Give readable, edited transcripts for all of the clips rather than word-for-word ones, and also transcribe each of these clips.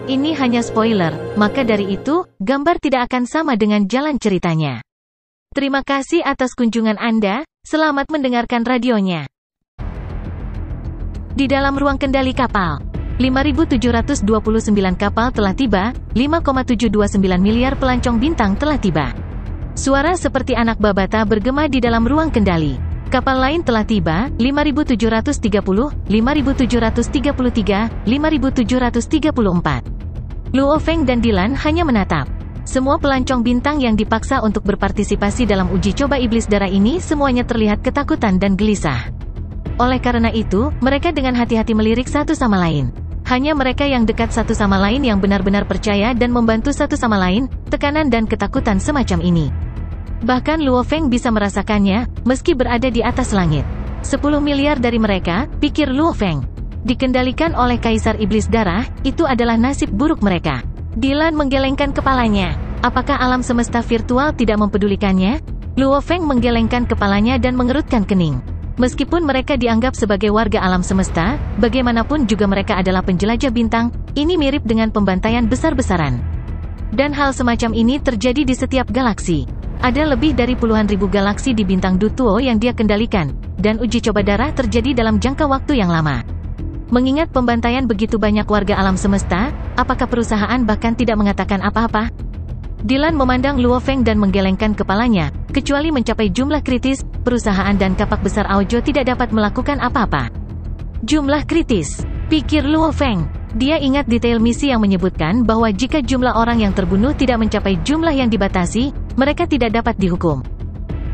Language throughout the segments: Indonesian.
Ini hanya spoiler, maka dari itu, gambar tidak akan sama dengan jalan ceritanya. Terima kasih atas kunjungan Anda, selamat mendengarkan radionya. Di dalam ruang kendali kapal, 5.729 kapal telah tiba, 5,729 miliar pelancong bintang telah tiba. Suara seperti anak babata bergema di dalam ruang kendali. Kapal lain telah tiba, 5.730, 5.733, 5.734. Luo Feng dan Dylan hanya menatap. Semua pelancong bintang yang dipaksa untuk berpartisipasi dalam uji coba iblis darah ini semuanya terlihat ketakutan dan gelisah. Oleh karena itu, mereka dengan hati-hati melirik satu sama lain. Hanya mereka yang dekat satu sama lain yang benar-benar percaya dan membantu satu sama lain, tekanan dan ketakutan semacam ini. Bahkan Luo Feng bisa merasakannya, meski berada di atas langit. 10 miliar dari mereka, pikir Luo Feng, dikendalikan oleh Kaisar Iblis Darah, itu adalah nasib buruk mereka. Dylan menggelengkan kepalanya. Apakah alam semesta virtual tidak mempedulikannya? Luo Feng menggelengkan kepalanya dan mengerutkan kening. Meskipun mereka dianggap sebagai warga alam semesta, bagaimanapun juga mereka adalah penjelajah bintang, ini mirip dengan pembantaian besar-besaran. Dan hal semacam ini terjadi di setiap galaksi. Ada lebih dari puluhan ribu galaksi di bintang Dutuo yang dia kendalikan, dan uji coba darah terjadi dalam jangka waktu yang lama. Mengingat pembantaian begitu banyak warga alam semesta, apakah perusahaan bahkan tidak mengatakan apa-apa? Dylan memandang Luo Feng dan menggelengkan kepalanya, kecuali mencapai jumlah kritis, perusahaan dan kapak besar Aojo tidak dapat melakukan apa-apa. Jumlah kritis, pikir Luo Feng. Dia ingat detail misi yang menyebutkan bahwa jika jumlah orang yang terbunuh tidak mencapai jumlah yang dibatasi, mereka tidak dapat dihukum.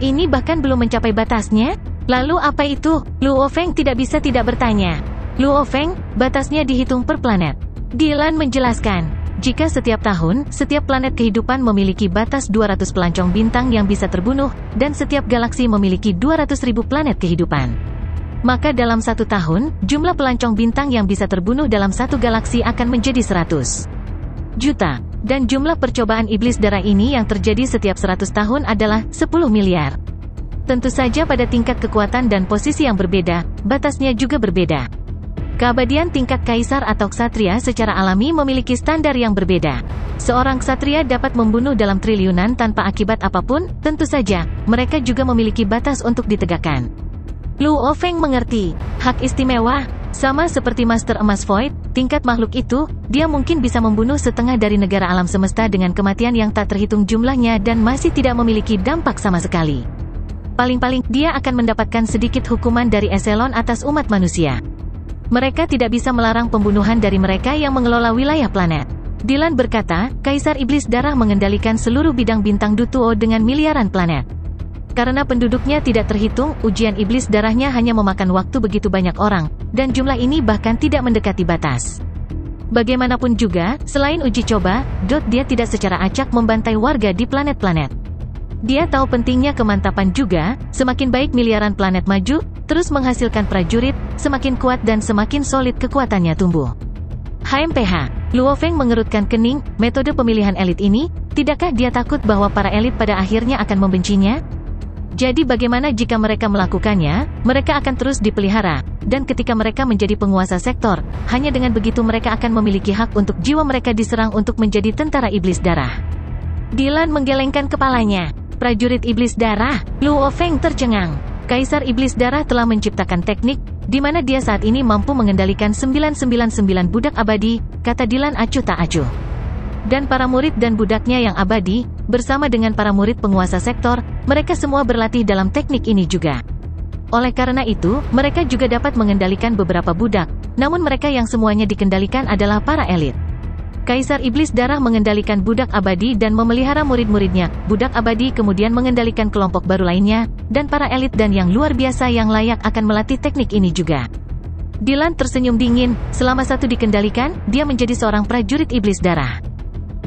Ini bahkan belum mencapai batasnya? Lalu apa itu? Luo Feng tidak bisa tidak bertanya. Luo Feng, batasnya dihitung per planet. Dylan menjelaskan, jika setiap tahun, setiap planet kehidupan memiliki batas 200 pelancong bintang yang bisa terbunuh, dan setiap galaksi memiliki 200.000 planet kehidupan. Maka dalam satu tahun, jumlah pelancong bintang yang bisa terbunuh dalam satu galaksi akan menjadi 100 juta. Dan jumlah percobaan iblis darah ini yang terjadi setiap 100 tahun adalah 10 miliar. Tentu saja pada tingkat kekuatan dan posisi yang berbeda, batasnya juga berbeda. Keabadian tingkat kaisar atau ksatria secara alami memiliki standar yang berbeda. Seorang ksatria dapat membunuh dalam triliunan tanpa akibat apapun, tentu saja, mereka juga memiliki batas untuk ditegakkan. Luo Feng mengerti, hak istimewa, sama seperti Master Emas Void, tingkat makhluk itu, dia mungkin bisa membunuh setengah dari negara alam semesta dengan kematian yang tak terhitung jumlahnya dan masih tidak memiliki dampak sama sekali. Paling-paling, dia akan mendapatkan sedikit hukuman dari eselon atas umat manusia. Mereka tidak bisa melarang pembunuhan dari mereka yang mengelola wilayah planet. Dylan berkata, Kaisar Iblis Darah mengendalikan seluruh bidang bintang Dutuo dengan miliaran planet. Karena penduduknya tidak terhitung, ujian Iblis Darahnya hanya memakan waktu begitu banyak orang, dan jumlah ini bahkan tidak mendekati batas. Bagaimanapun juga, selain uji coba, dia tidak secara acak membantai warga di planet-planet. Dia tahu pentingnya kemantapan juga, semakin baik miliaran planet maju, terus menghasilkan prajurit, semakin kuat dan semakin solid kekuatannya tumbuh. HMPH, Luo Feng mengerutkan kening, metode pemilihan elit ini, tidakkah dia takut bahwa para elit pada akhirnya akan membencinya? Jadi bagaimana jika mereka melakukannya, mereka akan terus dipelihara, dan ketika mereka menjadi penguasa sektor, hanya dengan begitu mereka akan memiliki hak untuk jiwa mereka diserang untuk menjadi tentara iblis darah. Dylan menggelengkan kepalanya. Prajurit iblis darah, Luo Feng tercengang. Kaisar Iblis Darah telah menciptakan teknik, di mana dia saat ini mampu mengendalikan 999 budak abadi, kata Dylan acuh tak acuh. Dan para murid dan budaknya yang abadi, bersama dengan para murid penguasa sektor, mereka semua berlatih dalam teknik ini juga. Oleh karena itu, mereka juga dapat mengendalikan beberapa budak, namun mereka yang semuanya dikendalikan adalah para elit. Kaisar Iblis Darah mengendalikan budak abadi dan memelihara murid-muridnya. Budak abadi kemudian mengendalikan kelompok baru lainnya, dan para elit dan yang luar biasa yang layak akan melatih teknik ini juga. Dylan tersenyum dingin, selama satu dikendalikan, dia menjadi seorang prajurit Iblis Darah.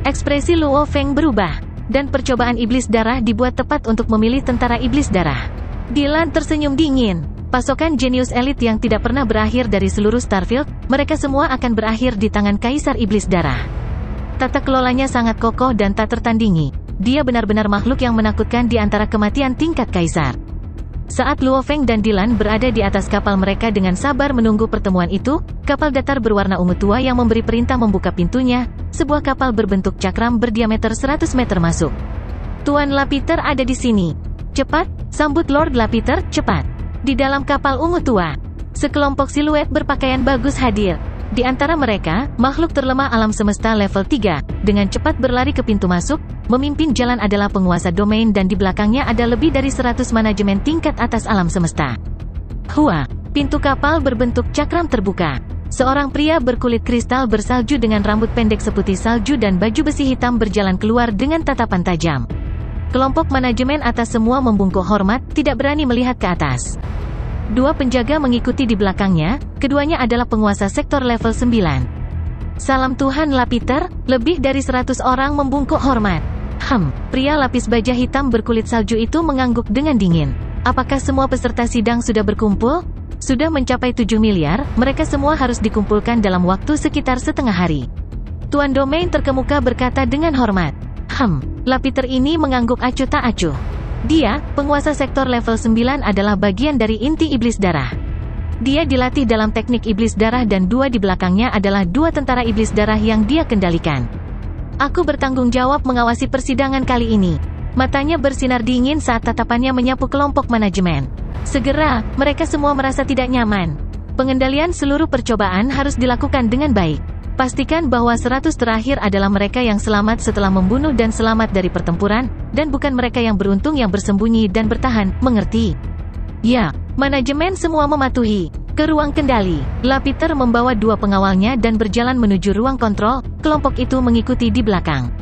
Ekspresi Luo Feng berubah, dan percobaan Iblis Darah dibuat tepat untuk memilih tentara Iblis Darah. Dylan tersenyum dingin. Pasokan jenius elit yang tidak pernah berakhir dari seluruh Starfield, mereka semua akan berakhir di tangan Kaisar Iblis Darah. Tata kelolanya sangat kokoh dan tak tertandingi. Dia benar-benar makhluk yang menakutkan di antara kematian tingkat Kaisar. Saat Luo Feng dan Dylan berada di atas kapal mereka dengan sabar menunggu pertemuan itu, kapal datar berwarna ungu tua yang memberi perintah membuka pintunya, sebuah kapal berbentuk cakram berdiameter 100 meter masuk. Tuan Lapiter ada di sini. Cepat, sambut Lord Lapiter, cepat. Di dalam kapal ungu tua, sekelompok siluet berpakaian bagus hadir. Di antara mereka, makhluk terlemah alam semesta level 3, dengan cepat berlari ke pintu masuk. Memimpin jalan adalah penguasa domain dan di belakangnya ada lebih dari 100 manajemen tingkat atas alam semesta. Hua, pintu kapal berbentuk cakram terbuka. Seorang pria berkulit kristal bersalju dengan rambut pendek seputih salju dan baju besi hitam berjalan keluar dengan tatapan tajam. Kelompok manajemen atas semua membungkuk hormat, tidak berani melihat ke atas. Dua penjaga mengikuti di belakangnya, keduanya adalah penguasa sektor level 9. Salam Tuhan Lapiter, lebih dari 100 orang membungkuk hormat. Pria lapis baja hitam berkulit salju itu mengangguk dengan dingin. Apakah semua peserta sidang sudah berkumpul? Sudah mencapai 7 miliar, mereka semua harus dikumpulkan dalam waktu sekitar setengah hari. Tuan Domain terkemuka berkata dengan hormat. Lapiter ini mengangguk acuh tak acuh. Dia, penguasa sektor level 9 adalah bagian dari inti iblis darah. Dia dilatih dalam teknik iblis darah dan dua di belakangnya adalah dua tentara iblis darah yang dia kendalikan. Aku bertanggung jawab mengawasi persidangan kali ini. Matanya bersinar dingin saat tatapannya menyapu kelompok manajemen. Segera, mereka semua merasa tidak nyaman. Pengendalian seluruh percobaan harus dilakukan dengan baik. Pastikan bahwa 100 terakhir adalah mereka yang selamat setelah membunuh dan selamat dari pertempuran, dan bukan mereka yang beruntung yang bersembunyi dan bertahan, mengerti? Ya, manajemen semua mematuhi. Ke ruang kendali, Lapiter membawa dua pengawalnya dan berjalan menuju ruang kontrol, kelompok itu mengikuti di belakang.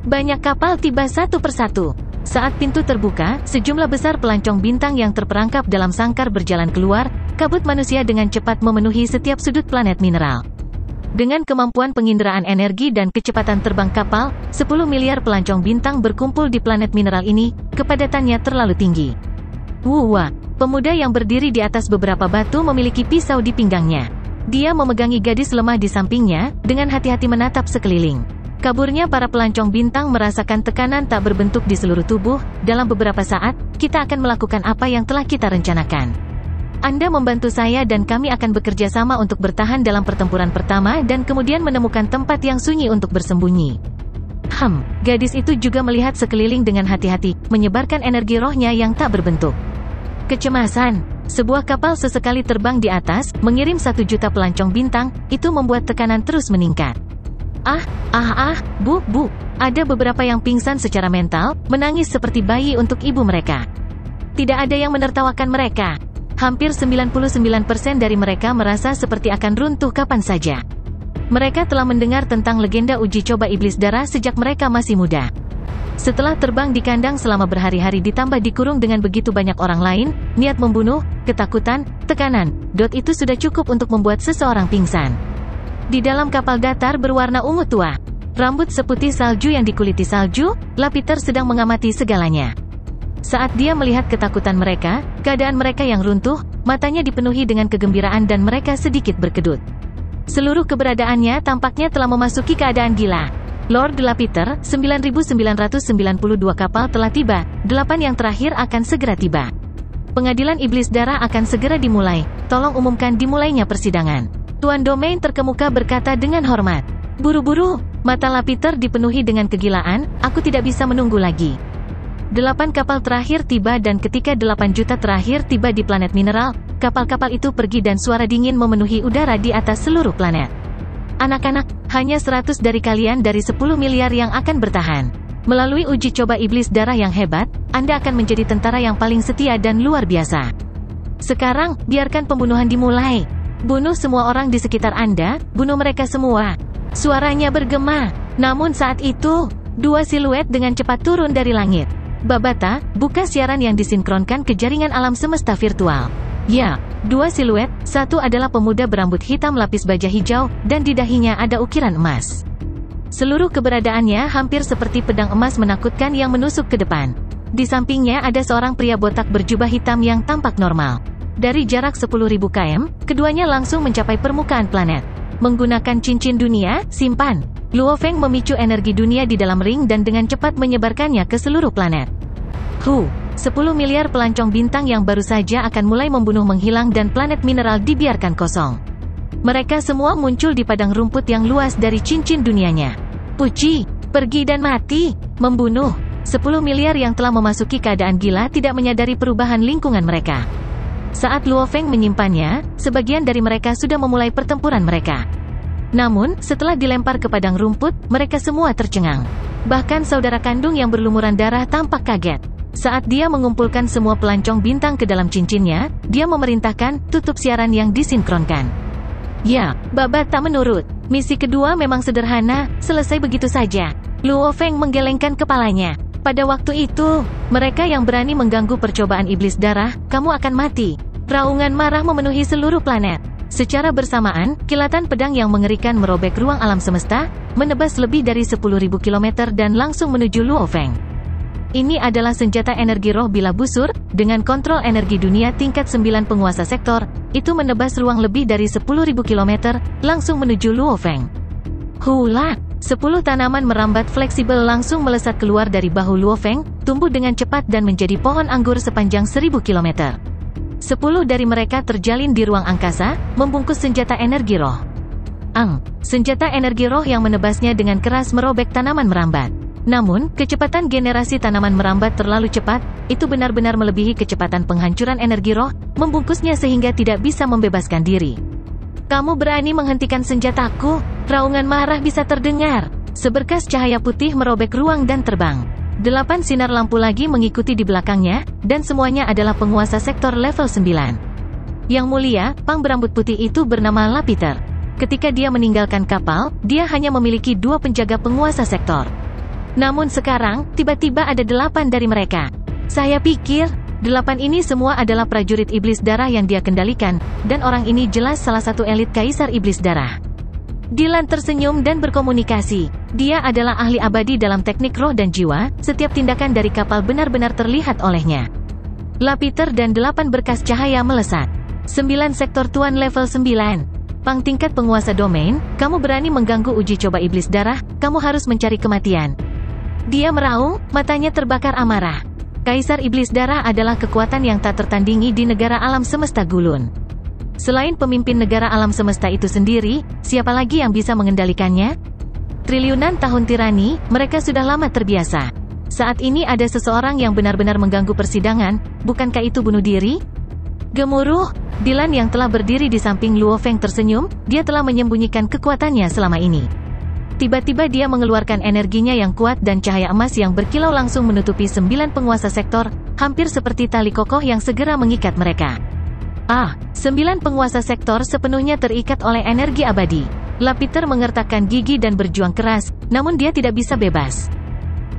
Banyak kapal tiba satu persatu. Saat pintu terbuka, sejumlah besar pelancong bintang yang terperangkap dalam sangkar berjalan keluar, kabut manusia dengan cepat memenuhi setiap sudut planet mineral. Dengan kemampuan penginderaan energi dan kecepatan terbang kapal, 10 miliar pelancong bintang berkumpul di planet mineral ini, kepadatannya terlalu tinggi. Wuwa, pemuda yang berdiri di atas beberapa batu memiliki pisau di pinggangnya. Dia memegangi gadis lemah di sampingnya, dengan hati-hati menatap sekeliling. Kaburnya para pelancong bintang merasakan tekanan tak berbentuk di seluruh tubuh. Dalam beberapa saat, kita akan melakukan apa yang telah kita rencanakan. Anda membantu saya dan kami akan bekerja sama untuk bertahan dalam pertempuran pertama dan kemudian menemukan tempat yang sunyi untuk bersembunyi. Gadis itu juga melihat sekeliling dengan hati-hati, menyebarkan energi rohnya yang tak berbentuk. Kecemasan, sebuah kapal sesekali terbang di atas, mengirim 1 juta pelancong bintang, itu membuat tekanan terus meningkat. Bu, ada beberapa yang pingsan secara mental, menangis seperti bayi untuk ibu mereka. Tidak ada yang menertawakan mereka. Hampir 99% dari mereka merasa seperti akan runtuh kapan saja. Mereka telah mendengar tentang legenda uji coba iblis darah sejak mereka masih muda. Setelah terbang di kandang selama berhari-hari ditambah dikurung dengan begitu banyak orang lain, niat membunuh, ketakutan, tekanan, itu sudah cukup untuk membuat seseorang pingsan. Di dalam kapal datar berwarna ungu tua, rambut seputih salju yang dikuliti salju, Lapiter sedang mengamati segalanya. Saat dia melihat ketakutan mereka, keadaan mereka yang runtuh, matanya dipenuhi dengan kegembiraan dan mereka sedikit berkedut. Seluruh keberadaannya tampaknya telah memasuki keadaan gila. Lord Lapiter, 9.992 kapal telah tiba, 8 yang terakhir akan segera tiba. Pengadilan iblis darah akan segera dimulai, tolong umumkan dimulainya persidangan. Tuan Domain terkemuka berkata dengan hormat. Buru-buru, mata Lapiter dipenuhi dengan kegilaan, aku tidak bisa menunggu lagi. 8 kapal terakhir tiba dan ketika 8 juta terakhir tiba di planet mineral, kapal-kapal itu pergi dan suara dingin memenuhi udara di atas seluruh planet. Anak-anak, hanya 100 dari kalian dari 10 miliar yang akan bertahan. Melalui uji coba iblis darah yang hebat, Anda akan menjadi tentara yang paling setia dan luar biasa. Sekarang, biarkan pembunuhan dimulai. Bunuh semua orang di sekitar Anda, bunuh mereka semua. Suaranya bergema. Namun saat itu, 2 siluet dengan cepat turun dari langit. Babata, buka siaran yang disinkronkan ke jaringan alam semesta virtual. Ya, 2 siluet, satu adalah pemuda berambut hitam lapis baja hijau, dan di dahinya ada ukiran emas. Seluruh keberadaannya hampir seperti pedang emas menakutkan yang menusuk ke depan. Di sampingnya ada seorang pria botak berjubah hitam yang tampak normal. Dari jarak 10.000 km, keduanya langsung mencapai permukaan planet. Menggunakan cincin dunia, simpan. Luo Feng memicu energi dunia di dalam ring dan dengan cepat menyebarkannya ke seluruh planet. 10 miliar pelancong bintang yang baru saja akan mulai membunuh menghilang dan planet mineral dibiarkan kosong. Mereka semua muncul di padang rumput yang luas dari cincin dunianya. Puji, pergi dan mati, membunuh. 10 miliar yang telah memasuki keadaan gila tidak menyadari perubahan lingkungan mereka. Saat Luo Feng menyimpannya, sebagian dari mereka sudah memulai pertempuran mereka. Namun, setelah dilempar ke padang rumput, mereka semua tercengang. Bahkan saudara kandung yang berlumuran darah tampak kaget. Saat dia mengumpulkan semua pelancong bintang ke dalam cincinnya, dia memerintahkan, tutup siaran yang disinkronkan. Ya, Babat tak menurut. Misi kedua memang sederhana, selesai begitu saja. Luo Feng menggelengkan kepalanya. Pada waktu itu, mereka yang berani mengganggu percobaan iblis darah, kamu akan mati. Raungan marah memenuhi seluruh planet. Secara bersamaan, kilatan pedang yang mengerikan merobek ruang alam semesta, menebas lebih dari 10.000 km dan langsung menuju Luo Feng. Ini adalah senjata energi roh bila busur, dengan kontrol energi dunia tingkat 9 penguasa sektor, itu menebas ruang lebih dari 10.000 km, langsung menuju Luo Feng. Hula! 10 tanaman merambat fleksibel langsung melesat keluar dari bahu Luo Feng, tumbuh dengan cepat dan menjadi pohon anggur sepanjang 1000 km. 10 dari mereka terjalin di ruang angkasa, membungkus senjata energi roh. Senjata energi roh yang menebasnya dengan keras merobek tanaman merambat. Namun, kecepatan generasi tanaman merambat terlalu cepat, itu benar-benar melebihi kecepatan penghancuran energi roh, membungkusnya sehingga tidak bisa membebaskan diri. Kamu berani menghentikan senjataku? Raungan marah bisa terdengar. Seberkas cahaya putih merobek ruang dan terbang. 8 sinar lampu lagi mengikuti di belakangnya, dan semuanya adalah penguasa sektor level 9. Yang mulia, pang berambut putih itu bernama Lapiter. Ketika dia meninggalkan kapal, dia hanya memiliki 2 penjaga penguasa sektor. Namun sekarang, tiba-tiba ada 8 dari mereka. Saya pikir, 8 ini semua adalah prajurit iblis darah yang dia kendalikan, dan orang ini jelas salah satu elit kaisar iblis darah. Dylan tersenyum dan berkomunikasi. Dia adalah ahli abadi dalam teknik roh dan jiwa, setiap tindakan dari kapal benar-benar terlihat olehnya. Lapiter dan 8 berkas cahaya melesat. 9 sektor tuan level 9. Pang tingkat penguasa domain, kamu berani mengganggu uji coba iblis darah, kamu harus mencari kematian. Dia meraung, matanya terbakar amarah. Kaisar Iblis Darah adalah kekuatan yang tak tertandingi di negara alam semesta Gulun. Selain pemimpin negara alam semesta itu sendiri, siapa lagi yang bisa mengendalikannya? Triliunan tahun tirani, mereka sudah lama terbiasa. Saat ini ada seseorang yang benar-benar mengganggu persidangan, bukankah itu bunuh diri? Gemuruh, Dylan yang telah berdiri di samping Luo Feng tersenyum, dia telah menyembunyikan kekuatannya selama ini. Tiba-tiba dia mengeluarkan energinya yang kuat dan cahaya emas yang berkilau langsung menutupi 9 penguasa sektor, hampir seperti tali kokoh yang segera mengikat mereka. 9 penguasa sektor sepenuhnya terikat oleh energi abadi. Lapiter mengertakkan gigi dan berjuang keras, namun dia tidak bisa bebas.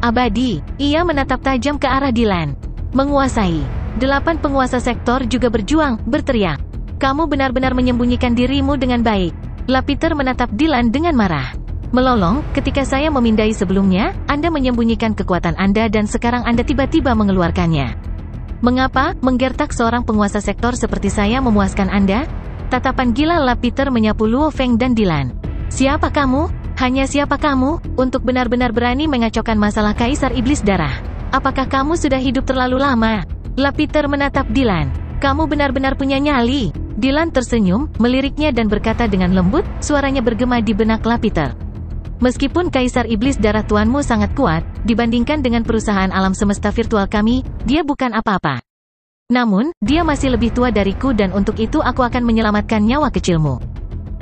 Abadi, ia menatap tajam ke arah Dylan. Menguasai. 8 penguasa sektor juga berjuang, berteriak. Kamu benar-benar menyembunyikan dirimu dengan baik. Lapiter menatap Dylan dengan marah. Melolong, ketika saya memindai sebelumnya, Anda menyembunyikan kekuatan Anda dan sekarang Anda tiba-tiba mengeluarkannya. Mengapa, menggertak seorang penguasa sektor seperti saya memuaskan Anda? Tatapan gila Lapiter menyapu Luo Feng dan Dylan. Siapa kamu? Hanya siapa kamu, untuk benar-benar berani mengacaukan masalah Kaisar Iblis Darah? Apakah kamu sudah hidup terlalu lama? Lapiter menatap Dylan. Kamu benar-benar punya nyali. Dylan tersenyum, meliriknya dan berkata dengan lembut, suaranya bergema di benak Lapiter. Meskipun Kaisar Iblis Darah tuanmu sangat kuat, dibandingkan dengan perusahaan alam semesta virtual kami, dia bukan apa-apa. Namun, dia masih lebih tua dariku dan untuk itu aku akan menyelamatkan nyawa kecilmu.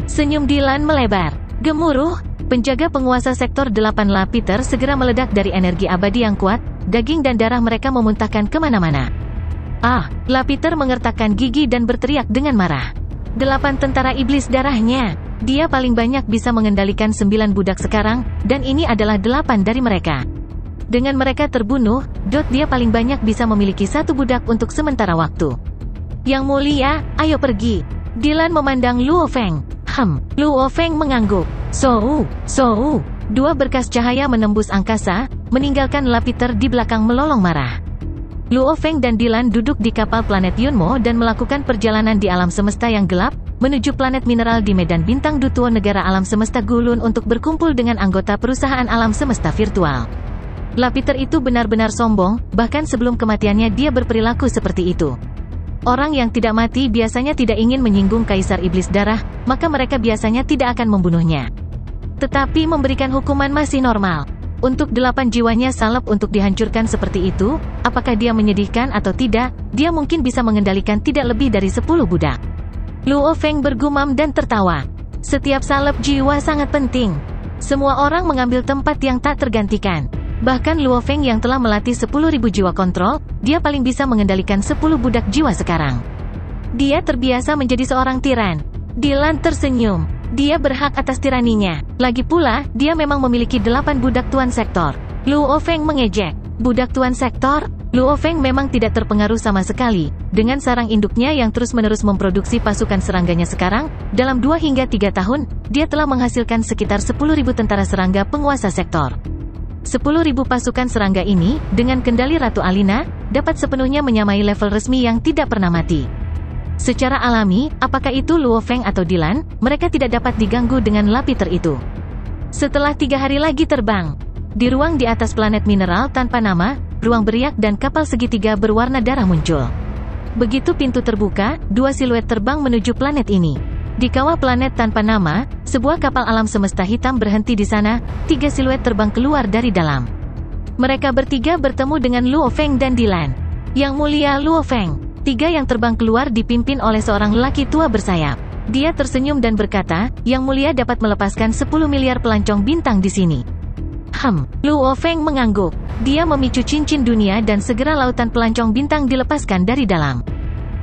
Senyum Dylan melebar. Gemuruh, penjaga penguasa sektor 8 Lapiter segera meledak dari energi abadi yang kuat, daging dan darah mereka memuntahkan kemana-mana. Lapiter mengertakkan gigi dan berteriak dengan marah. 8 tentara iblis darahnya. Dia paling banyak bisa mengendalikan 9 budak sekarang, dan ini adalah 8 dari mereka. Dengan mereka terbunuh, dia paling banyak bisa memiliki 1 budak untuk sementara waktu. Yang mulia, ayo pergi. Dylan memandang Luo Feng. Luo Feng mengangguk. Sou. 2 berkas cahaya menembus angkasa, meninggalkan Lapiter di belakang melolong marah. Luo Feng dan Dylan duduk di kapal planet Yunmo dan melakukan perjalanan di alam semesta yang gelap, menuju planet mineral di medan bintang Dutuo negara alam semesta Gulun untuk berkumpul dengan anggota perusahaan alam semesta virtual. Lapiter itu benar-benar sombong, bahkan sebelum kematiannya dia berperilaku seperti itu. Orang yang tidak mati biasanya tidak ingin menyinggung Kaisar Iblis Darah, maka mereka biasanya tidak akan membunuhnya. Tetapi memberikan hukuman masih normal. Untuk 8 jiwanya salep untuk dihancurkan seperti itu, apakah dia menyedihkan atau tidak, dia mungkin bisa mengendalikan tidak lebih dari 10 budak. Luo Feng bergumam dan tertawa. Setiap salep jiwa sangat penting. Semua orang mengambil tempat yang tak tergantikan. Bahkan Luo Feng yang telah melatih 10.000 jiwa kontrol, dia paling bisa mengendalikan 10 budak jiwa sekarang. Dia terbiasa menjadi seorang tiran. Dylan tersenyum. Dia berhak atas tiraninya. Lagi pula, dia memang memiliki 8 budak tuan sektor. Luo Feng mengejek. Budak tuan sektor? Luo Feng memang tidak terpengaruh sama sekali. Dengan sarang induknya yang terus-menerus memproduksi pasukan serangganya sekarang, dalam 2 hingga 3 tahun, dia telah menghasilkan sekitar 10.000 tentara serangga penguasa sektor. 10.000 pasukan serangga ini, dengan kendali Ratu Alina, dapat sepenuhnya menyamai level resmi yang tidak pernah mati. Secara alami, apakah itu Luo Feng atau Dylan, mereka tidak dapat diganggu dengan lapiter itu. Setelah 3 hari lagi terbang, di ruang di atas planet mineral tanpa nama, ruang beriak dan kapal segitiga berwarna darah muncul. Begitu pintu terbuka, 2 siluet terbang menuju planet ini. Di kawah planet tanpa nama, sebuah kapal alam semesta hitam berhenti di sana, 3 siluet terbang keluar dari dalam. Mereka bertiga bertemu dengan Luo Feng dan Dylan. Yang mulia Luo Feng. 3 yang terbang keluar dipimpin oleh seorang lelaki tua bersayap. Dia tersenyum dan berkata, Yang mulia dapat melepaskan 10 miliar pelancong bintang di sini. Luo Feng mengangguk. Dia memicu cincin dunia dan segera lautan pelancong bintang dilepaskan dari dalam.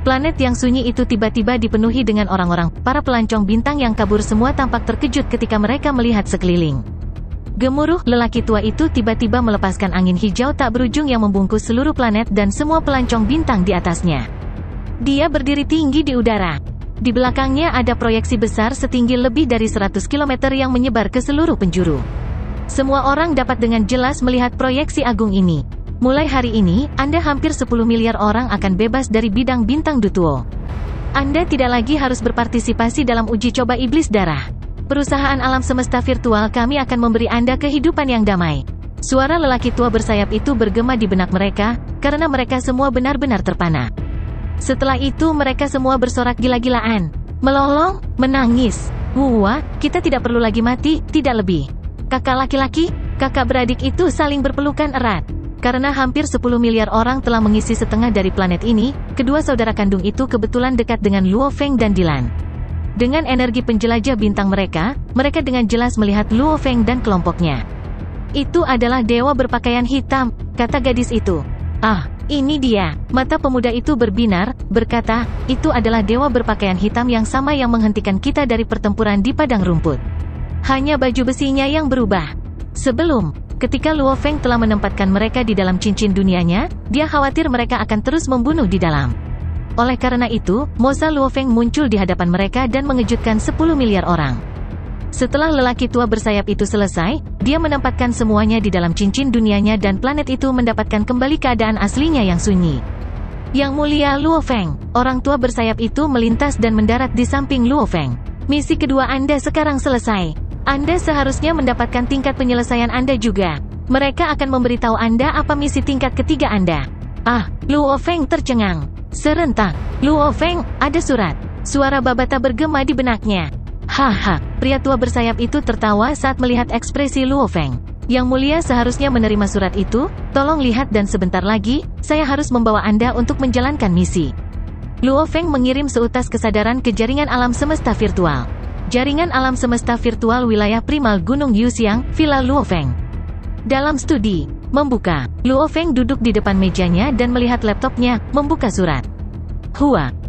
Planet yang sunyi itu tiba-tiba dipenuhi dengan orang-orang, para pelancong bintang yang kabur semua tampak terkejut ketika mereka melihat sekeliling. Gemuruh, lelaki tua itu tiba-tiba melepaskan angin hijau tak berujung yang membungkus seluruh planet dan semua pelancong bintang di atasnya. Dia berdiri tinggi di udara. Di belakangnya ada proyeksi besar setinggi lebih dari 100 km yang menyebar ke seluruh penjuru. Semua orang dapat dengan jelas melihat proyeksi agung ini. Mulai hari ini, Anda hampir 10 miliar orang akan bebas dari bidang bintang Dutuo. Anda tidak lagi harus berpartisipasi dalam uji coba iblis darah. Perusahaan alam semesta virtual kami akan memberi Anda kehidupan yang damai. Suara lelaki tua bersayap itu bergema di benak mereka, karena mereka semua benar-benar terpana. Setelah itu mereka semua bersorak gila-gilaan. Melolong, menangis. Wah, kita tidak perlu lagi mati, tidak lebih. Kakak laki-laki, kakak beradik itu saling berpelukan erat. Karena hampir 10 miliar orang telah mengisi setengah dari planet ini, kedua saudara kandung itu kebetulan dekat dengan Luo Feng dan Dylan. Dengan energi penjelajah bintang mereka dengan jelas melihat Luo Feng dan kelompoknya. Itu adalah dewa berpakaian hitam, kata gadis itu. Ah, ini dia. Mata pemuda itu berbinar, berkata, itu adalah dewa berpakaian hitam yang sama yang menghentikan kita dari pertempuran di padang rumput. Hanya baju besinya yang berubah. Ketika Luo Feng telah menempatkan mereka di dalam cincin dunianya, dia khawatir mereka akan terus membunuh di dalam. Oleh karena itu, Mosa Luo Feng muncul di hadapan mereka dan mengejutkan 10 miliar orang. Setelah lelaki tua bersayap itu selesai, dia menempatkan semuanya di dalam cincin dunianya dan planet itu mendapatkan kembali keadaan aslinya yang sunyi. Yang mulia Luo Feng, orang tua bersayap itu melintas dan mendarat di samping Luo Feng. Misi kedua Anda sekarang selesai. Anda seharusnya mendapatkan tingkat penyelesaian Anda juga. Mereka akan memberitahu Anda apa misi tingkat ketiga Anda. Luo Feng tercengang. Serentak, Luo Feng, ada surat. Suara Babata bergema di benaknya. Pria tua bersayap itu tertawa saat melihat ekspresi Luo Feng. Yang mulia seharusnya menerima surat itu, tolong lihat dan sebentar lagi, saya harus membawa Anda untuk menjalankan misi. Luo Feng mengirim seutas kesadaran ke jaringan alam semesta virtual. Jaringan alam semesta virtual wilayah primal Gunung Yuxiang, Villa Luo Feng. Dalam studi, membuka. Luo Feng duduk di depan mejanya dan melihat laptopnya, membuka surat.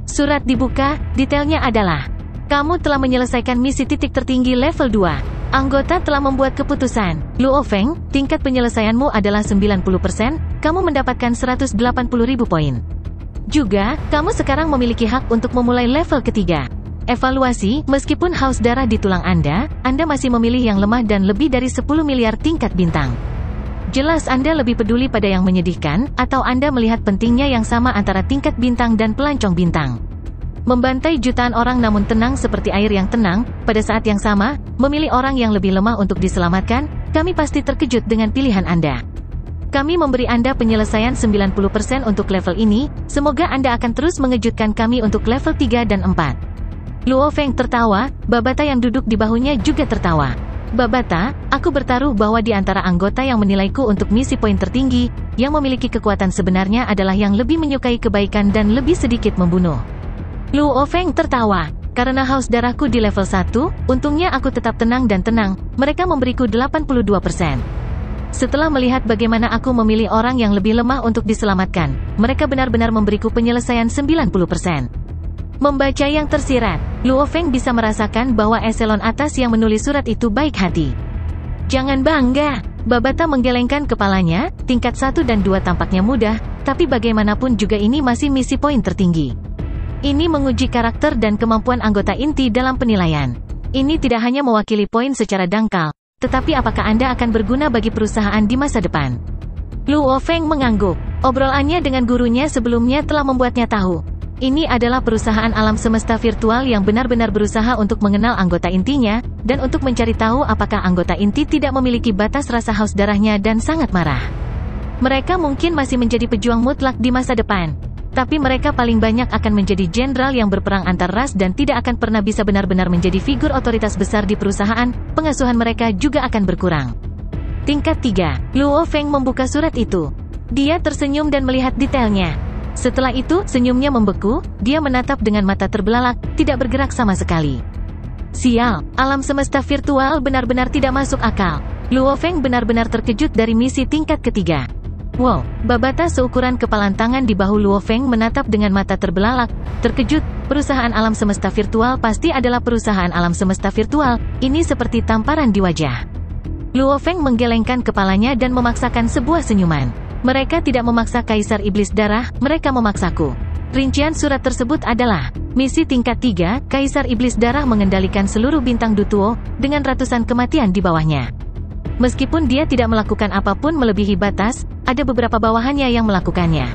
Surat dibuka, detailnya adalah, kamu telah menyelesaikan misi titik tertinggi level 2. Anggota telah membuat keputusan. Luo Feng, tingkat penyelesaianmu adalah 90%, kamu mendapatkan 180.000 poin. Juga, kamu sekarang memiliki hak untuk memulai level ketiga. Evaluasi, meskipun haus darah di tulang Anda masih memilih yang lemah dan lebih dari 10 miliar tingkat bintang. Jelas Anda lebih peduli pada yang menyedihkan, atau Anda melihat pentingnya yang sama antara tingkat bintang dan pelancong bintang. Membantai jutaan orang namun tenang seperti air yang tenang, pada saat yang sama, memilih orang yang lebih lemah untuk diselamatkan, kami pasti terkejut dengan pilihan Anda. Kami memberi Anda penyelesaian 90% untuk level ini, semoga Anda akan terus mengejutkan kami untuk level 3 dan 4. Luo Feng tertawa, Babata yang duduk di bahunya juga tertawa. Babata, aku bertaruh bahwa di antara anggota yang menilaiku untuk misi poin tertinggi, yang memiliki kekuatan sebenarnya adalah yang lebih menyukai kebaikan dan lebih sedikit membunuh. Luo Feng tertawa. Karena haus darahku di level 1, untungnya aku tetap tenang dan tenang, mereka memberiku 82%. Setelah melihat bagaimana aku memilih orang yang lebih lemah untuk diselamatkan, mereka benar-benar memberiku penyelesaian 90%. Membaca yang tersirat, Luo Feng bisa merasakan bahwa eselon atas yang menulis surat itu baik hati. Jangan bangga, Babata menggelengkan kepalanya, tingkat 1 dan 2 tampaknya mudah, tapi bagaimanapun juga ini masih misi poin tertinggi. Ini menguji karakter dan kemampuan anggota inti dalam penilaian. Ini tidak hanya mewakili poin secara dangkal, tetapi apakah Anda akan berguna bagi perusahaan di masa depan? Luo Feng mengangguk. Obrolannya dengan gurunya sebelumnya telah membuatnya tahu. Ini adalah perusahaan alam semesta virtual yang benar-benar berusaha untuk mengenal anggota intinya, dan untuk mencari tahu apakah anggota inti tidak memiliki batas rasa haus darahnya dan sangat marah. Mereka mungkin masih menjadi pejuang mutlak di masa depan. Tapi mereka paling banyak akan menjadi jenderal yang berperang antar ras dan tidak akan pernah bisa benar-benar menjadi figur otoritas besar di perusahaan, pengasuhan mereka juga akan berkurang. Tingkat 3, Luo Feng membuka surat itu. Dia tersenyum dan melihat detailnya. Setelah itu, senyumnya membeku, dia menatap dengan mata terbelalak, tidak bergerak sama sekali. Sial, alam semesta virtual benar-benar tidak masuk akal. Luo Feng benar-benar terkejut dari misi tingkat ketiga. Wow, Babata seukuran kepalan tangan di bahu Luo Feng menatap dengan mata terbelalak, terkejut, perusahaan alam semesta virtual pasti adalah perusahaan alam semesta virtual, ini seperti tamparan di wajah. Luo Feng menggelengkan kepalanya dan memaksakan sebuah senyuman. Mereka tidak memaksa Kaisar Iblis Darah, mereka memaksaku. Rincian surat tersebut adalah, misi tingkat 3, Kaisar Iblis Darah mengendalikan seluruh bintang Dutuo, dengan ratusan kematian di bawahnya. Meskipun dia tidak melakukan apapun melebihi batas, ada beberapa bawahannya yang melakukannya.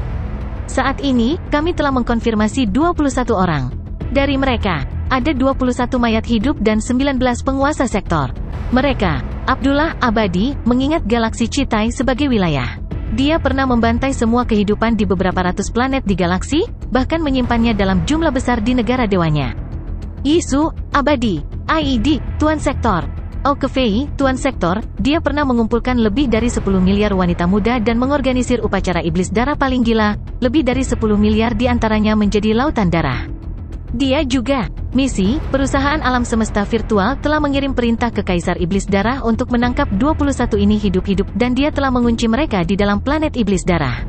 Saat ini, kami telah mengkonfirmasi 21 orang. Dari mereka, ada 21 mayat hidup dan 19 penguasa sektor. Mereka, Abdullah Abadi, mengingat galaksi Citai sebagai wilayah. Dia pernah membantai semua kehidupan di beberapa ratus planet di galaksi, bahkan menyimpannya dalam jumlah besar di negara dewanya. Yisu Abadi, IED, Tuan Sektor. Okefei, Tuan Sektor, dia pernah mengumpulkan lebih dari 10 miliar wanita muda dan mengorganisir upacara iblis darah paling gila, lebih dari 10 miliar diantaranya menjadi lautan darah. Dia juga, misi, perusahaan alam semesta virtual telah mengirim perintah ke Kaisar Iblis Darah untuk menangkap 21 ini hidup-hidup dan dia telah mengunci mereka di dalam planet Iblis Darah.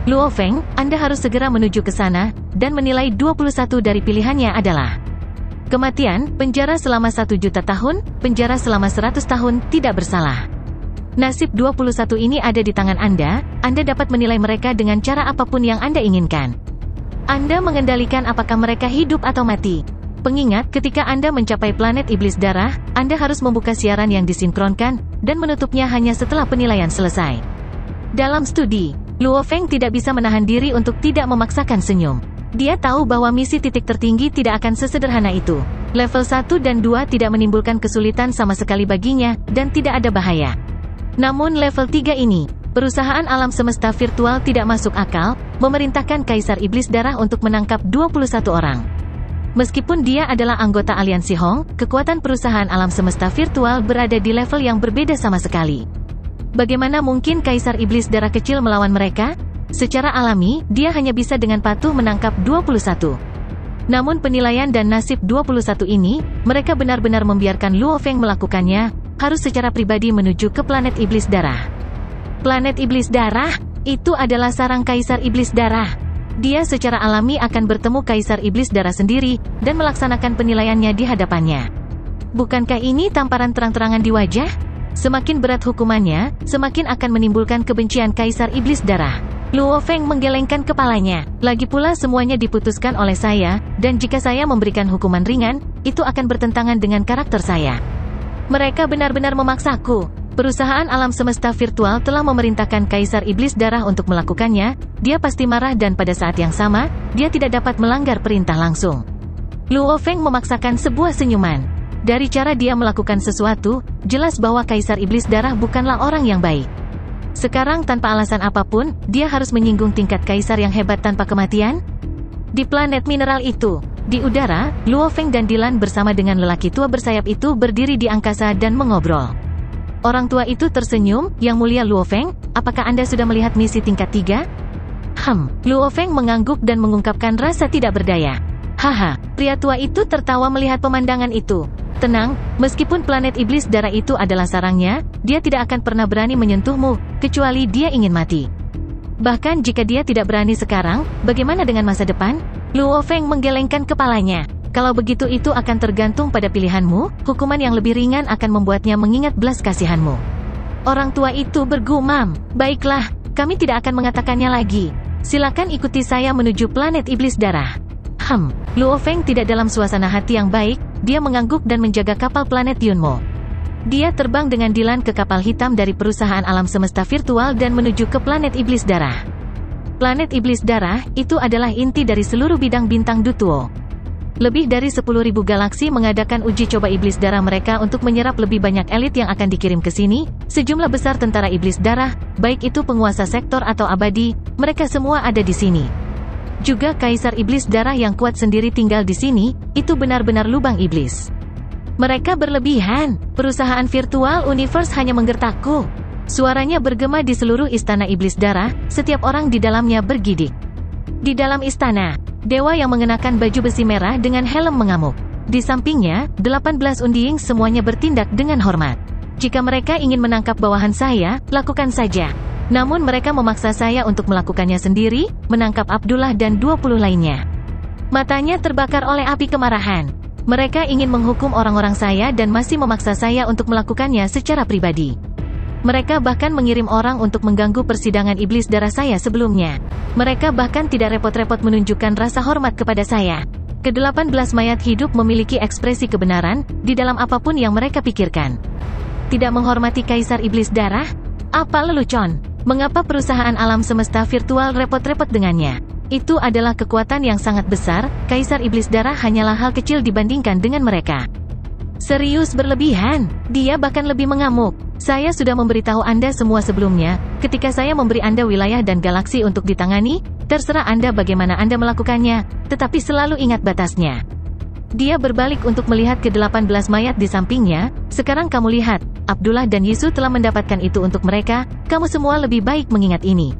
Luo Feng, Anda harus segera menuju ke sana, dan menilai 21 dari pilihannya adalah kematian, penjara selama 1 juta tahun, penjara selama 100 tahun, tidak bersalah. Nasib 21 ini ada di tangan Anda dapat menilai mereka dengan cara apapun yang Anda inginkan. Anda mengendalikan apakah mereka hidup atau mati. Pengingat, ketika Anda mencapai planet Iblis Darah, Anda harus membuka siaran yang disinkronkan, dan menutupnya hanya setelah penilaian selesai. Dalam studi, Luo Feng tidak bisa menahan diri untuk tidak memaksakan senyum. Dia tahu bahwa misi titik tertinggi tidak akan sesederhana itu. Level 1 dan 2 tidak menimbulkan kesulitan sama sekali baginya, dan tidak ada bahaya. Namun level 3 ini, perusahaan alam semesta virtual tidak masuk akal, memerintahkan Kaisar Iblis Darah untuk menangkap 21 orang. Meskipun dia adalah anggota aliansi Hong, kekuatan perusahaan alam semesta virtual berada di level yang berbeda sama sekali. Bagaimana mungkin Kaisar Iblis Darah kecil melawan mereka? Secara alami, dia hanya bisa dengan patuh menangkap 21. Namun penilaian dan nasib 21 ini, mereka benar-benar membiarkan Luo Feng melakukannya, harus secara pribadi menuju ke planet Iblis Darah. Planet Iblis Darah, itu adalah sarang Kaisar Iblis Darah. Dia secara alami akan bertemu Kaisar Iblis Darah sendiri, dan melaksanakan penilaiannya di hadapannya. Bukankah ini tamparan terang-terangan di wajah? Semakin berat hukumannya, semakin akan menimbulkan kebencian Kaisar Iblis Darah. Luo Feng menggelengkan kepalanya. Lagi pula semuanya diputuskan oleh saya, dan jika saya memberikan hukuman ringan, itu akan bertentangan dengan karakter saya. Mereka benar-benar memaksaku. Perusahaan alam semesta virtual telah memerintahkan Kaisar Iblis Darah untuk melakukannya, dia pasti marah dan pada saat yang sama, dia tidak dapat melanggar perintah langsung. Luo Feng memaksakan sebuah senyuman. Dari cara dia melakukan sesuatu, jelas bahwa Kaisar Iblis Darah bukanlah orang yang baik. Sekarang tanpa alasan apapun, dia harus menyinggung tingkat kaisar yang hebat tanpa kematian? Di planet mineral itu, di udara, Luo Feng dan Dylan bersama dengan lelaki tua bersayap itu berdiri di angkasa dan mengobrol. Orang tua itu tersenyum, "Yang mulia Luo Feng, apakah Anda sudah melihat misi tingkat 3? Luo Feng mengangguk dan mengungkapkan rasa tidak berdaya. Haha, pria tua itu tertawa melihat pemandangan itu. Tenang, meskipun planet iblis darah itu adalah sarangnya, dia tidak akan pernah berani menyentuhmu, kecuali dia ingin mati. Bahkan jika dia tidak berani sekarang, bagaimana dengan masa depan? Luo Feng menggelengkan kepalanya. Kalau begitu itu akan tergantung pada pilihanmu, hukuman yang lebih ringan akan membuatnya mengingat belas kasihanmu. Orang tua itu bergumam, "Baiklah, kami tidak akan mengatakannya lagi. Silakan ikuti saya menuju planet iblis darah." Luo Feng tidak dalam suasana hati yang baik, dia mengangguk dan menjaga kapal planet Yunmo. Dia terbang dengan Dylan ke kapal hitam dari perusahaan alam semesta virtual dan menuju ke planet iblis darah. Planet iblis darah, itu adalah inti dari seluruh bidang bintang Dutuo. Lebih dari 10.000 galaksi mengadakan uji coba iblis darah mereka untuk menyerap lebih banyak elit yang akan dikirim ke sini. Sejumlah besar tentara iblis darah, baik itu penguasa sektor atau abadi, mereka semua ada di sini. Juga kaisar iblis darah yang kuat sendiri tinggal di sini, itu benar-benar lubang iblis. Mereka berlebihan, perusahaan virtual universe hanya menggertakku. Suaranya bergema di seluruh istana iblis darah, setiap orang di dalamnya bergidik. Di dalam istana, dewa yang mengenakan baju besi merah dengan helm mengamuk. Di sampingnya, 18 undiing semuanya bertindak dengan hormat. Jika mereka ingin menangkap bawahan saya, lakukan saja. Namun mereka memaksa saya untuk melakukannya sendiri, menangkap Abdullah dan 20 lainnya. Matanya terbakar oleh api kemarahan. Mereka ingin menghukum orang-orang saya dan masih memaksa saya untuk melakukannya secara pribadi. Mereka bahkan mengirim orang untuk mengganggu persidangan iblis darah saya sebelumnya. Mereka bahkan tidak repot-repot menunjukkan rasa hormat kepada saya. Ke-18 mayat hidup memiliki ekspresi kebenaran, di dalam apapun yang mereka pikirkan. Tidak menghormati kaisar iblis darah? Apa lelucon? Mengapa perusahaan alam semesta virtual repot-repot dengannya? Itu adalah kekuatan yang sangat besar, kaisar iblis darah hanyalah hal kecil dibandingkan dengan mereka. Serius berlebihan, dia bahkan lebih mengamuk. Saya sudah memberitahu Anda semua sebelumnya, ketika saya memberi Anda wilayah dan galaksi untuk ditangani, terserah Anda bagaimana Anda melakukannya, tetapi selalu ingat batasnya. Dia berbalik untuk melihat ke-18 mayat di sampingnya. Sekarang kamu lihat, Abdullah dan Yisu telah mendapatkan itu untuk mereka, kamu semua lebih baik mengingat ini.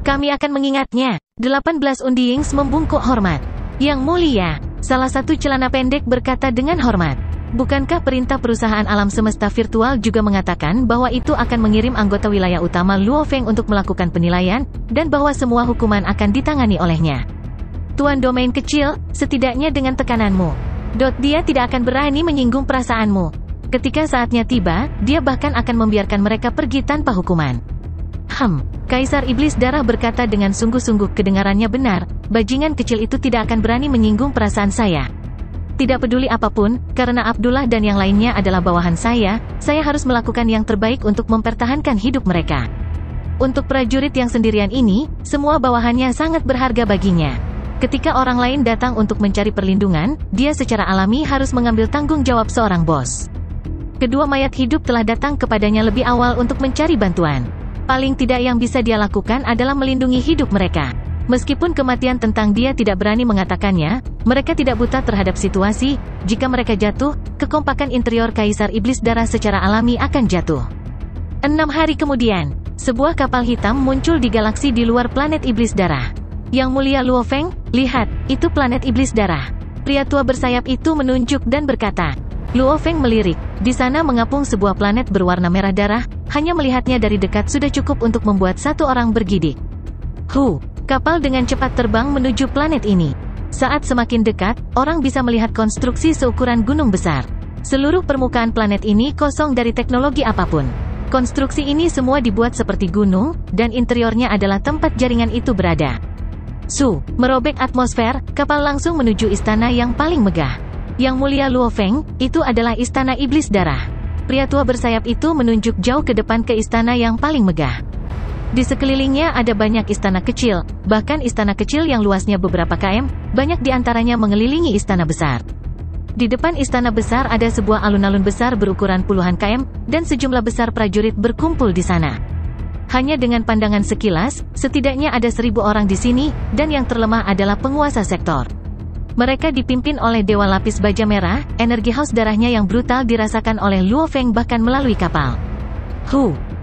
Kami akan mengingatnya. 18 undiings membungkuk hormat. Yang mulia, salah satu celana pendek berkata dengan hormat. Bukankah perintah perusahaan alam semesta virtual juga mengatakan bahwa itu akan mengirim anggota wilayah utama Luo Feng untuk melakukan penilaian, dan bahwa semua hukuman akan ditangani olehnya? Tuan domain kecil, setidaknya dengan tekananmu. Dia tidak akan berani menyinggung perasaanmu. Ketika saatnya tiba, dia bahkan akan membiarkan mereka pergi tanpa hukuman. Kaisar iblis darah berkata dengan sungguh-sungguh, kedengarannya benar, bajingan kecil itu tidak akan berani menyinggung perasaan saya. Tidak peduli apapun, karena Abdullah dan yang lainnya adalah bawahan saya harus melakukan yang terbaik untuk mempertahankan hidup mereka. Untuk prajurit yang sendirian ini, semua bawahannya sangat berharga baginya. Ketika orang lain datang untuk mencari perlindungan, dia secara alami harus mengambil tanggung jawab seorang bos. Kedua mayat hidup telah datang kepadanya lebih awal untuk mencari bantuan. Paling tidak yang bisa dia lakukan adalah melindungi hidup mereka. Meskipun kematian tentang dia tidak berani mengatakannya, mereka tidak buta terhadap situasi. Jika mereka jatuh, kekompakan interior kaisar iblis darah secara alami akan jatuh. 6 hari kemudian, sebuah kapal hitam muncul di galaksi di luar planet iblis darah. Yang mulia Luo Feng, lihat, itu planet iblis darah. Pria tua bersayap itu menunjuk dan berkata. Luo Feng melirik. Di sana mengapung sebuah planet berwarna merah darah, hanya melihatnya dari dekat sudah cukup untuk membuat satu orang bergidik. Kapal dengan cepat terbang menuju planet ini. Saat semakin dekat, orang bisa melihat konstruksi seukuran gunung besar. Seluruh permukaan planet ini kosong dari teknologi apapun. Konstruksi ini semua dibuat seperti gunung, dan interiornya adalah tempat jaringan itu berada. Merobek atmosfer, kapal langsung menuju istana yang paling megah. Yang mulia Luo Feng, itu adalah istana iblis darah. Pria tua bersayap itu menunjuk jauh ke depan ke istana yang paling megah. Di sekelilingnya ada banyak istana kecil, bahkan istana kecil yang luasnya beberapa km, banyak di antaranya mengelilingi istana besar. Di depan istana besar ada sebuah alun-alun besar berukuran puluhan km, dan sejumlah besar prajurit berkumpul di sana. Hanya dengan pandangan sekilas, setidaknya ada 1.000 orang di sini, dan yang terlemah adalah penguasa sektor. Mereka dipimpin oleh Dewa Lapis Baja Merah, energi haus darahnya yang brutal dirasakan oleh Luo Feng bahkan melalui kapal.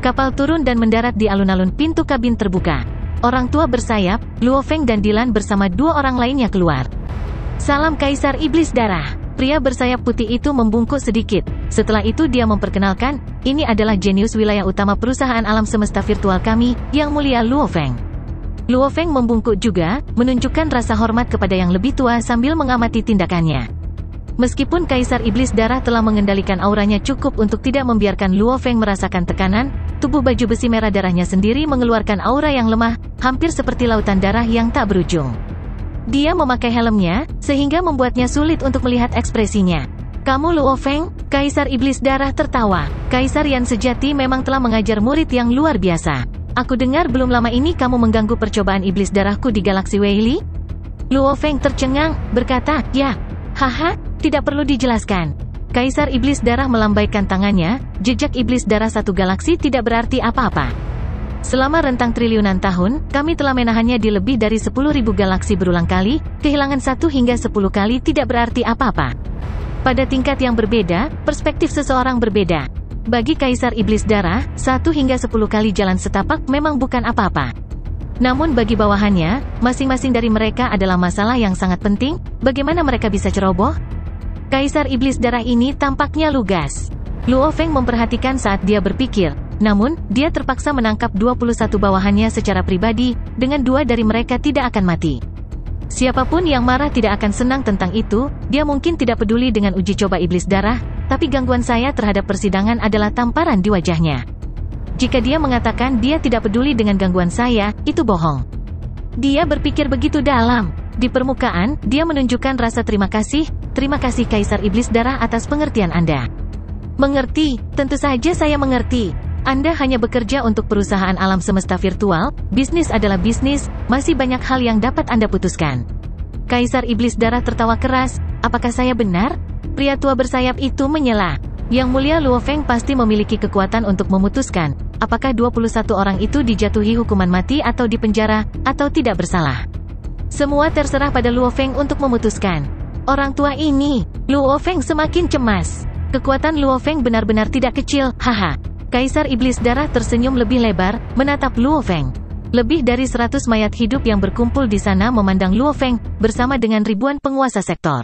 Kapal turun dan mendarat di alun-alun, pintu kabin terbuka. Orang tua bersayap, Luo Feng dan Dylan bersama 2 orang lainnya keluar. Salam Kaisar Iblis Darah. Pria bersayap putih itu membungkuk sedikit. Setelah itu dia memperkenalkan, ini adalah jenius wilayah utama perusahaan alam semesta virtual kami, Yang Mulia Luo Feng. Luo Feng membungkuk juga, menunjukkan rasa hormat kepada yang lebih tua sambil mengamati tindakannya. Meskipun Kaisar Iblis Darah telah mengendalikan auranya cukup untuk tidak membiarkan Luo Feng merasakan tekanan, tubuh baju besi merah darahnya sendiri mengeluarkan aura yang lemah, hampir seperti lautan darah yang tak berujung. Dia memakai helmnya, sehingga membuatnya sulit untuk melihat ekspresinya. Kamu Luo Feng? Kaisar Iblis Darah tertawa. Kaisar yang sejati memang telah mengajar murid yang luar biasa. Aku dengar belum lama ini kamu mengganggu percobaan Iblis Darahku di galaksi Weili? Luo Feng tercengang, berkata, ya. Haha, tidak perlu dijelaskan. Kaisar Iblis Darah melambaikan tangannya, jejak Iblis Darah satu galaksi tidak berarti apa-apa. Selama rentang triliunan tahun, kami telah menahannya di lebih dari 10.000 galaksi berulang kali, kehilangan 1 hingga 10 kali tidak berarti apa-apa. Pada tingkat yang berbeda, perspektif seseorang berbeda. Bagi Kaisar Iblis Darah, 1 hingga 10 kali jalan setapak memang bukan apa-apa. Namun bagi bawahannya, masing-masing dari mereka adalah masalah yang sangat penting, bagaimana mereka bisa ceroboh? Kaisar Iblis Darah ini tampaknya lugas. Luo Feng memperhatikan saat dia berpikir, namun, dia terpaksa menangkap 21 bawahannya secara pribadi, dengan 2 dari mereka tidak akan mati. Siapapun yang marah tidak akan senang tentang itu, dia mungkin tidak peduli dengan uji coba Iblis Darah, tapi gangguan saya terhadap persidangan adalah tamparan di wajahnya. Jika dia mengatakan dia tidak peduli dengan gangguan saya, itu bohong. Dia berpikir begitu dalam. Di permukaan, dia menunjukkan rasa terima kasih Kaisar Iblis Darah atas pengertian Anda. Mengerti, tentu saja saya mengerti. Anda hanya bekerja untuk perusahaan alam semesta virtual, bisnis adalah bisnis, masih banyak hal yang dapat Anda putuskan. Kaisar Iblis Darah tertawa keras, apakah saya benar? Pria tua bersayap itu menyela. Yang Mulia Luo Feng pasti memiliki kekuatan untuk memutuskan, apakah 21 orang itu dijatuhi hukuman mati atau dipenjara, atau tidak bersalah. Semua terserah pada Luo Feng untuk memutuskan. Orang tua ini, Luo Feng semakin cemas. Kekuatan Luo Feng benar-benar tidak kecil, haha. Kaisar Iblis Darah tersenyum lebih lebar, menatap Luo Feng. Lebih dari 100 mayat hidup yang berkumpul di sana memandang Luo Feng, bersama dengan ribuan penguasa sektor.